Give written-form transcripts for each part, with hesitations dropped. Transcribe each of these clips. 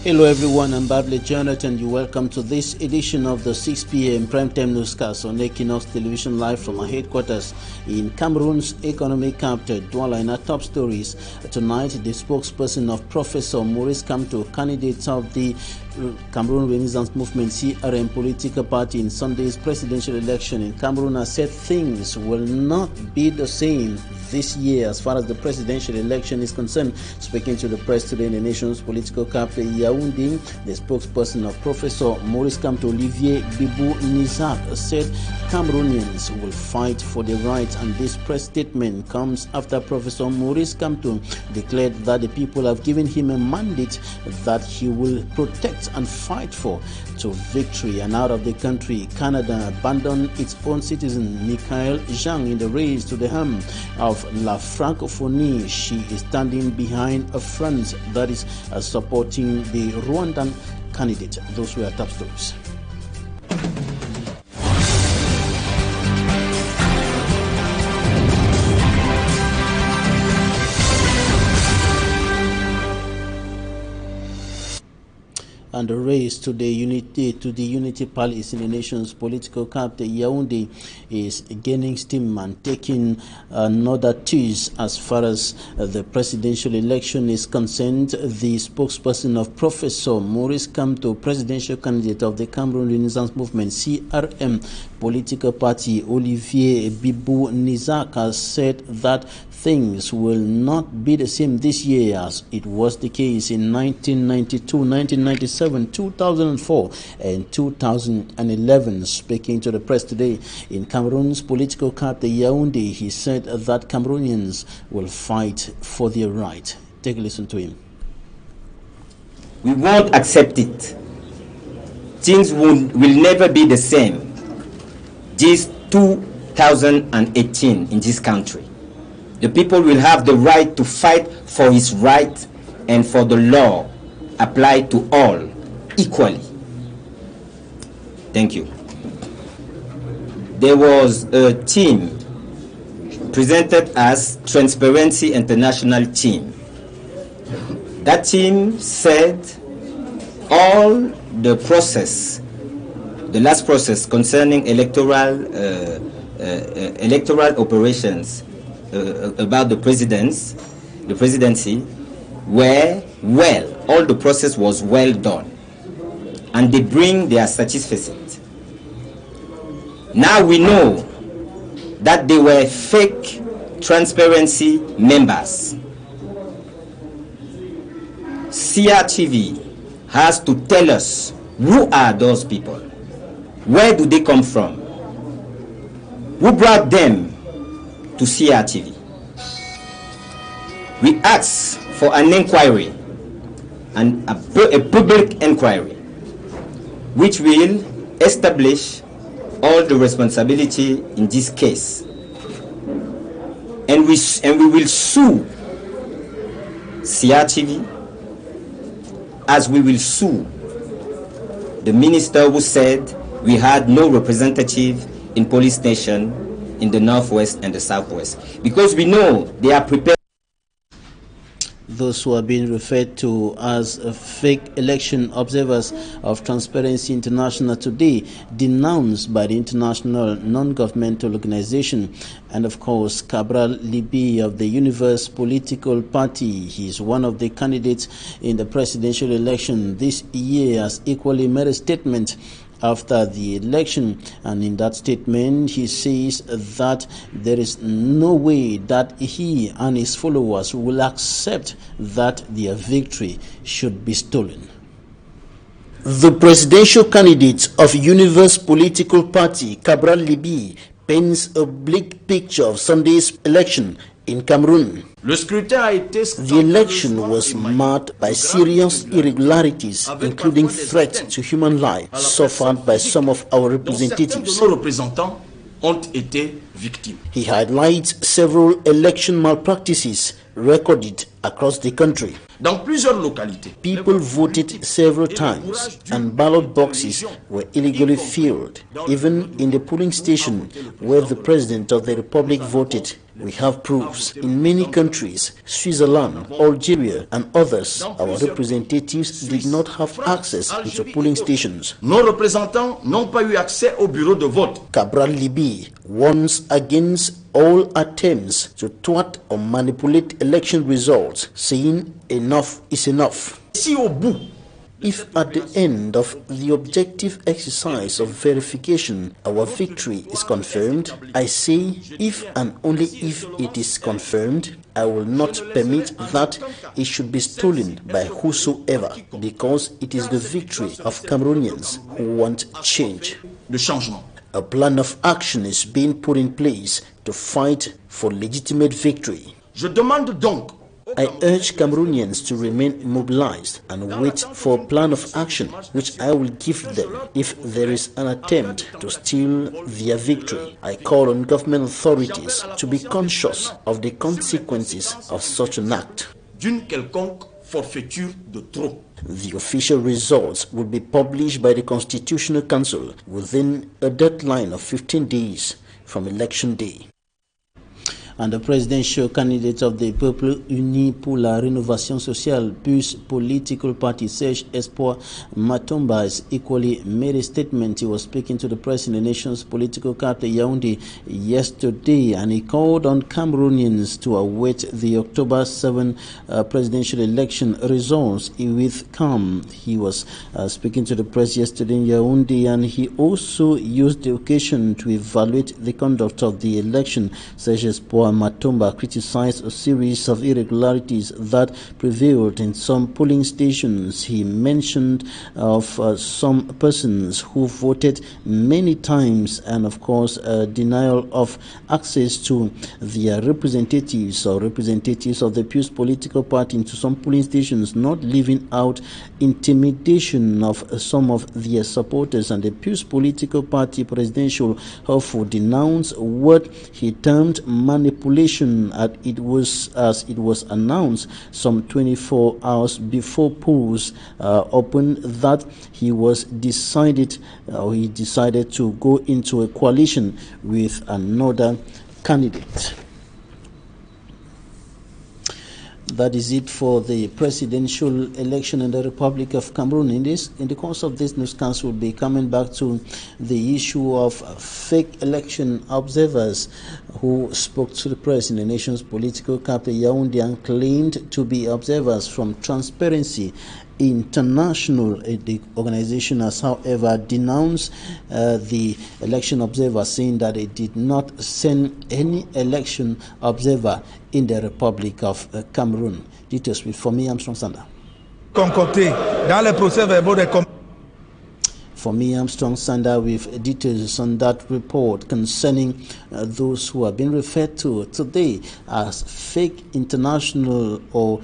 Hello everyone, I'm Bable Jonathan. You welcome to this edition of the 6 p.m. primetime newscast on Equinoxe television live from our headquarters in Cameroon's economic capital, Douala. In our top stories tonight, the spokesperson of Professor Maurice Kamto, candidate of the Cameroon Renaissance Movement CRM political party in Sunday's presidential election in Cameroon, has said things will not be the same this year as far as the presidential election is concerned. Speaking to the press today in the nation's political capital, Yaoundé, the spokesperson of Professor Maurice Kamto, Olivier Bibou Nizak, said Cameroonians will fight for the right, and this press statement comes after Professor Maurice Kamto declared that the people have given him a mandate that he will protect and fight for to victory. And out of the country, Canada abandoned its own citizen Michael Jean in the race to the helm of La Francophonie. She is standing behind a front that is supporting the Rwandan candidate. Those were top stories. And the race to the Unity Palace in the nation's political capital, Yaoundé, is gaining steam and taking another twist as far as the presidential election is concerned. The spokesperson of Professor Maurice Kamto, presidential candidate of the Cameroon Renaissance Movement CRM political party, Olivier Bibou Nizak, has said that things will not be the same this year as it was the case in 1992, 1997, 2004 and 2011. Speaking to the press today in Cameroon's political capital, Yaoundé, he said that Cameroonians will fight for their right. Take a listen to him. We won't accept it. Things will never be the same this 2018 in this country. The people will have the right to fight for his right and for the law applied to all equally. Thank you. There was a team presented as Transparency International team. That team said all the process, the last process concerning electoral operations about the presidency were well. All the process was well done, and they bring their certificate. Now we know that they were fake transparency members. CRTV has to tell us who are those people, where do they come from, who brought them to CRTV. We ask for an inquiry and a public inquiry which will establish all the responsibility in this case, and we will sue CRTV as we will sue the minister who said we had no representative in police station in the northwest and the southwest, because we know they are prepared. Those who are being referred to as fake election observers of Transparency International today, denounced by the international non-governmental organization, and of course CABRAL LIBII of the Universe political party. He is one of the candidates in the presidential election this year, has equally made a statement after the election, and in that statement he says that there is no way that he and his followers will accept that their victory should be stolen. The presidential candidate of Universe political party, CABRAL LIBII, paints a bleak picture of Sunday's election in Cameroon. The election was marked by serious irregularities, including threats to human life suffered by some of our representatives. He highlights several election malpractices recorded across the country. People voted several times and ballot boxes were illegally filled. Even in the polling station where the President of the Republic voted, We have proofs. In many countries, Switzerland, Algeria, and others, our representatives did not have access to polling stations. Nos représentants n'ont pas eu accès au bureau de vote. CABRAL LIBII warns against all attempts to thwart or manipulate election results, saying enough is enough. Si au bout, if at the end of the objective exercise of verification our victory is confirmed, I say if and only if it is confirmed, I will not permit that it should be stolen by whosoever, because it is the victory of Cameroonians who want change. Le changement. A plan of action is being put in place to fight for legitimate victory. Je demande donc I urge Cameroonians to remain mobilized and wait for a plan of action which I will give them if there is an attempt to steal their victory. I call on government authorities to be conscious of the consequences of such an act. D'une quelconque forfaiture de trop. The official results will be published by the Constitutional Council within a deadline of 15 days from election day. And the presidential candidate of the Peuple Uni pour la Rénovation Sociale, PUS political party, AZEH Espoir Matomba, has equally made a statement. He was speaking to the press in the nation's political capital, Yaoundé, yesterday, and he called on Cameroonians to await the October 7 presidential election results with calm. He was speaking to the press yesterday in Yaoundé, and he also used the occasion to evaluate the conduct of the election. AZEH Espoir Matomba criticized a series of irregularities that prevailed in some polling stations. He mentioned of some persons who voted many times, and of course denial of access to their representatives or representatives of the PUS political party into some polling stations, not leaving out intimidation of some of their supporters. And the PUS political party presidential hopeful denounced what he termed manipulation as it was announced some 24 hours before polls opened that he decided to go into a coalition with another candidate. That is it for the presidential election in the Republic of Cameroon. In the course of this newscast, we'll be coming back to the issue of fake election observers who spoke to the press in the nation's political capital, Yaoundé, and claimed to be observers from Transparency International. The organization has, however, denounced the election observer, saying that it did not send any election observer in the Republic of Cameroon. Details with Fomi Armstrong Sander. Concocté dans les procès-verbaux des Fomi Armstrong Sander with details on that report concerning those who have been referred to today as fake international or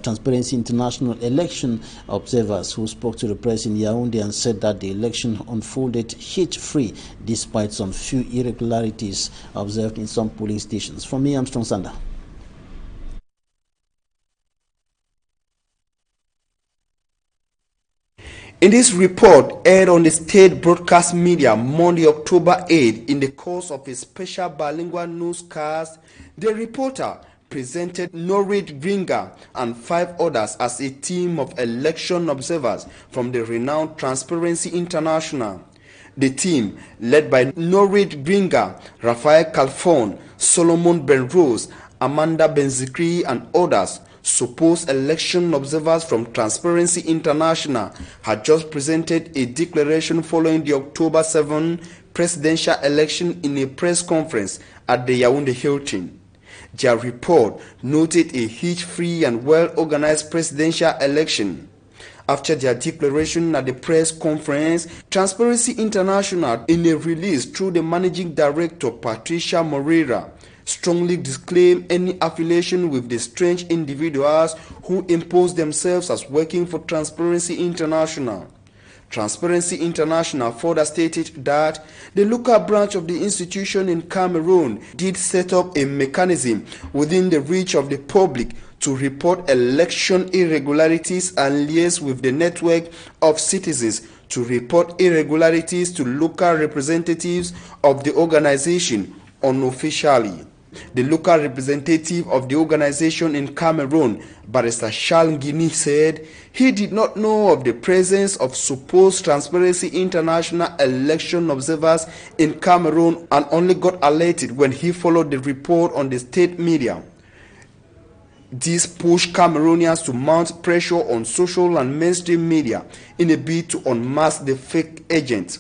Transparency International election observers, who spoke to the press in Yaoundé and said that the election unfolded hitch-free despite some few irregularities observed in some polling stations. Fomi Armstrong Sander. In this report, aired on the state broadcast media Monday, October 8, in the course of a special bilingual newscast, the reporter presented Norit Gringa and 5 others as a team of election observers from the renowned Transparency International. The team, led by Norit Gringa, Raphael Calfon, Salomon BENROS, Amanda Benzikri, and others, supposed election observers from Transparency International, had just presented a declaration following the October 7 presidential election in a press conference at the Yaoundé Hilton. Their report noted a hitch-free and well-organized presidential election. After their declaration at the press conference, Transparency International, in a release through the managing director Patricia Moreira, strongly disclaim any affiliation with the strange individuals who impose themselves as working for Transparency International. Transparency International further stated that the local branch of the institution in Cameroon did set up a mechanism within the reach of the public to report election irregularities and liaise with the network of citizens to report irregularities to local representatives of the organization unofficially. The local representative of the organization in Cameroon, Barrister Charles Guinea, said he did not know of the presence of supposed Transparency International election observers in Cameroon and only got alerted when he followed the report on the state media. This pushed Cameroonians to mount pressure on social and mainstream media in a bid to unmask the fake agents.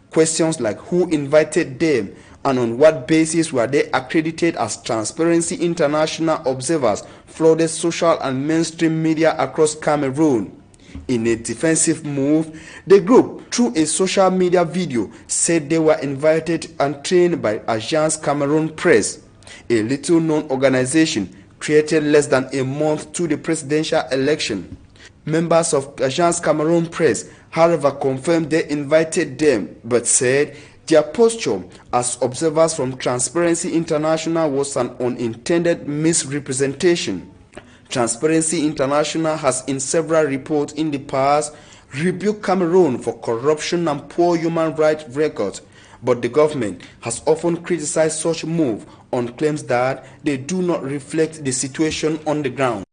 Questions like who invited them and on what basis were they accredited as Transparency International observers flooded social and mainstream media across Cameroon. In a defensive move, the group, through a social media video, said they were invited and trained by Agence Cameroon Press, a little-known organization created less than a month to the presidential election. Members of Agence Cameroon Press, however, confirmed they invited them, but said their posture as observers from Transparency International was an unintended misrepresentation. Transparency International has in several reports in the past rebuked Cameroon for corruption and poor human rights records, but the government has often criticized such moves on claims that they do not reflect the situation on the ground.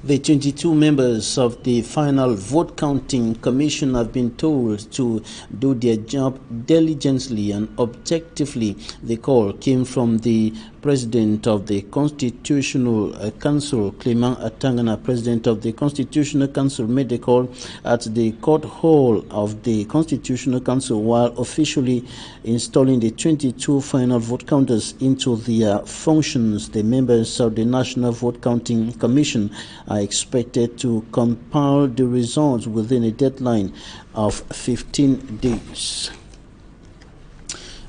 The 22 members of the final vote counting commission have been told to do their job diligently and objectively. The call came from the President of the Constitutional Council, Clement Atangana. President of the Constitutional Council made the call at the court hall of the Constitutional Council while officially installing the 22 final vote counters into their functions. The members of the National Vote Counting Commission are expected to compile the results within a deadline of 15 days.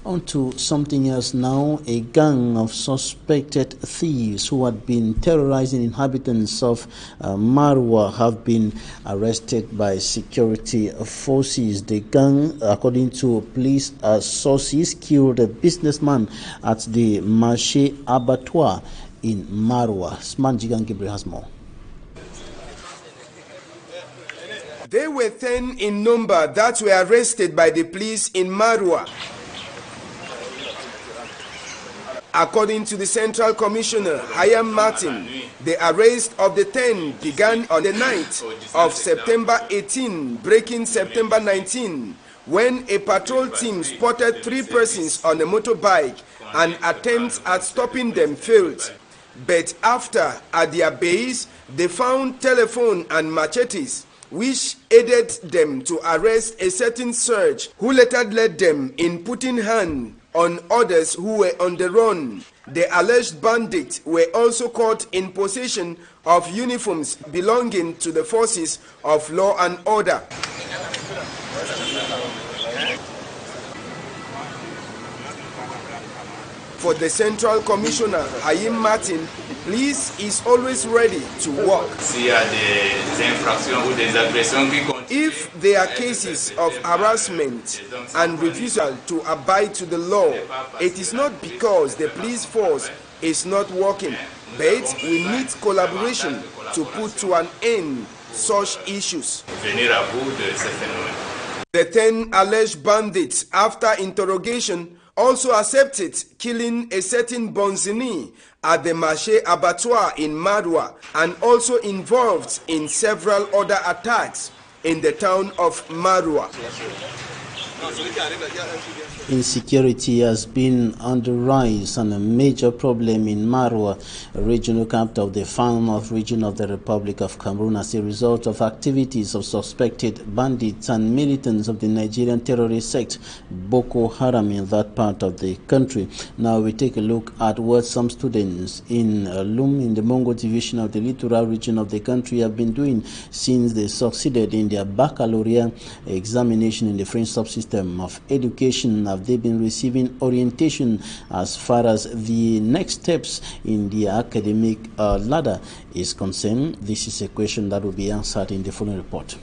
On to something else now. A gang of suspected thieves who had been terrorizing inhabitants of Marwa have been arrested by security forces. The gang, according to police sources, killed a businessman at the Marché Abattoir in Marwa. Smanjigan Gabriel has more. They were 10 in number that were arrested by the police in Marwa. According to the Central Commissioner, Hayam Martin, the arrest of the 10 began on the night of September 18, breaking September 19, when a patrol team spotted 3 persons on a motorbike and attempts at stopping them failed. But after, at their base, they found telephone and machetes, which aided them to arrest a certain Serge, who later led them in putting hand on others who were on the run. The alleged bandits were also caught in possession of uniforms belonging to the forces of law and order. For the Central Commissioner, Hayim Martin, police is always ready to work. If there are cases of harassment and refusal to abide to the law, it is not because the police force is not working, but we need collaboration to put to an end such issues. The 10 alleged bandits, after interrogation, also accepted killing a certain Bonzini at the Marché Abattoir in Marwa and also involved in several other attacks in the town of Marwa. Insecurity has been on the rise and a major problem in Marwa, a regional capital of the Far North region of the Republic of Cameroon, as a result of activities of suspected bandits and militants of the Nigerian terrorist sect Boko Haram in that part of the country. Now we take a look at what some students in Lum, in the Mongo division of the littoral region of the country, have been doing since they succeeded in their baccalaureate examination in the French subsystem of education. Have they been receiving orientation as far as the next steps in the academic ladder is concerned? This is a question that will be answered in the following report.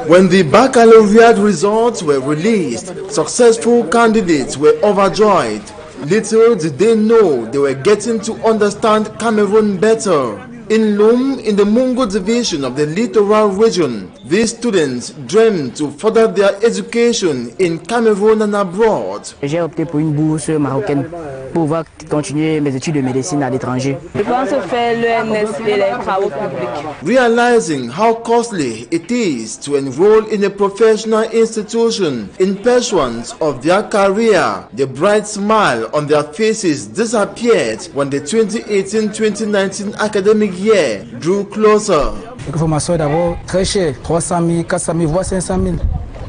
When the baccalaureate results were released, successful candidates were overjoyed. Little did they know they were getting to understand Cameroon better. In Lom, in the Mungo division of the littoral region, these students dream to further their education in Cameroon and abroad. J'ai opté pour une bourse marocaine pour pouvoir continuer mes études de médecine à l'étranger. Je pense faire l'ENS et les travaux publics. Realizing how costly it is to enroll in a professional institution in pursuance of their career, the bright smile on their faces disappeared when the 2018-2019 academic year drew closer. La formation est d'abord très chère, 300 000, 400 000, voire 500 000.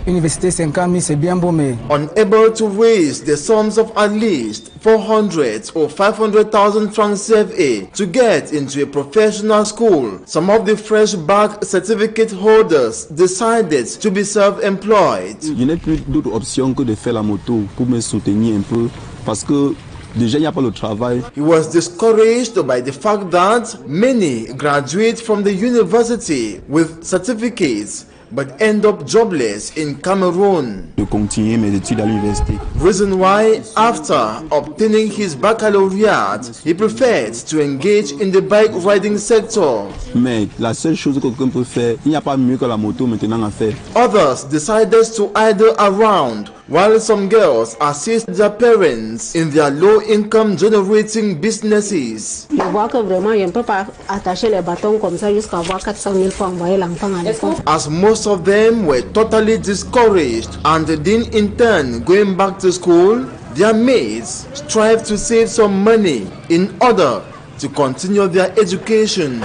Université 50 000, c'est bien beau, mais unable to raise the sums of at least 400 or 500,000 francs CFA to get into a professional school, some of the fresh back certificate holders decided to be self-employed. Je n'ai plus d'autre option que de faire la moto pour me soutenir un peu parce que déjà, il n'y a pas le travail. He was discouraged by the fact that many graduate from the university with certificates but end up jobless in Cameroon. De continuer mes études à l'université. Reason why, after obtaining his baccalaureate, he preferred to engage in the bike riding sector. Mais la seule chose que quelqu'un peut faire, il n'y a pas mieux que la moto maintenant à faire. Others decided to idle around, while some girls assist their parents in their low-income generating businesses. Je vois que vraiment, je ne peux pas attacher les bâtons comme ça jusqu'à avoir 400 000 francs envoyer l'enfant à l'école. As most of them were totally discouraged and didn't intend going back to school, their mates strive to save some money in order to continue their education.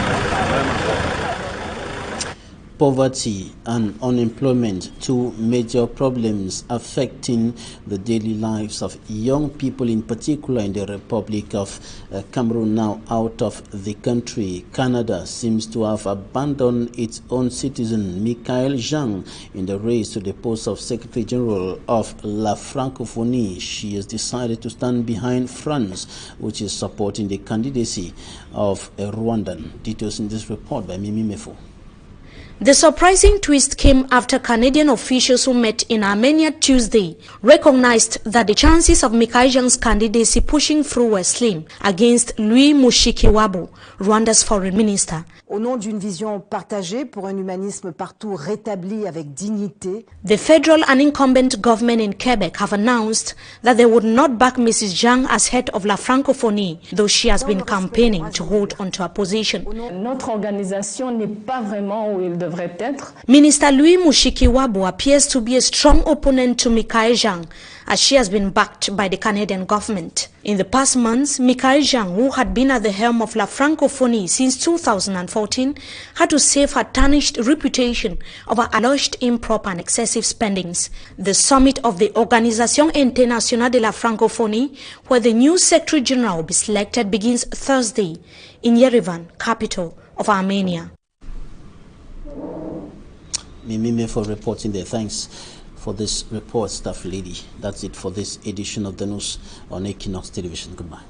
Poverty and unemployment, two major problems affecting the daily lives of young people, in particular in the Republic of Cameroon, now out of the country. Canada seems to have abandoned its own citizen, Michael Zhang, in the race to the post of Secretary General of La Francophonie. She has decided to stand behind France, which is supporting the candidacy of a Rwandan. Details in this report by Mimi Mefo. The surprising twist came after Canadian officials who met in Armenia Tuesday recognized that the chances of Michael Zhang's candidacy pushing through were slim against Louis Mushikiwabo, Rwanda's foreign minister. Au nom d'une vision partagée pour un humanisme partout rétabli avec dignité, the federal and incumbent government in Quebec have announced that they would not back Mrs. Zhang as head of La Francophonie, though she has been campaigning to hold onto her position. Notre organisation n'est pas vraiment où il devrait être. Minister Louis Mushikiwabo appears to be a strong opponent to Michael Zhang, as she has been backed by the Canadian government. In the past months, Michael Zhang, who had been at the helm of La Francophonie since 2014, had to save her tarnished reputation over alleged improper and excessive spendings. The summit of the Organisation Internationale de la Francophonie, where the new Secretary General will be selected, begins Thursday in Yerevan, capital of Armenia. Mimime for reporting there. Thanks for this report, staff lady. That's it for this edition of the news on Equinoxe Television. Goodbye.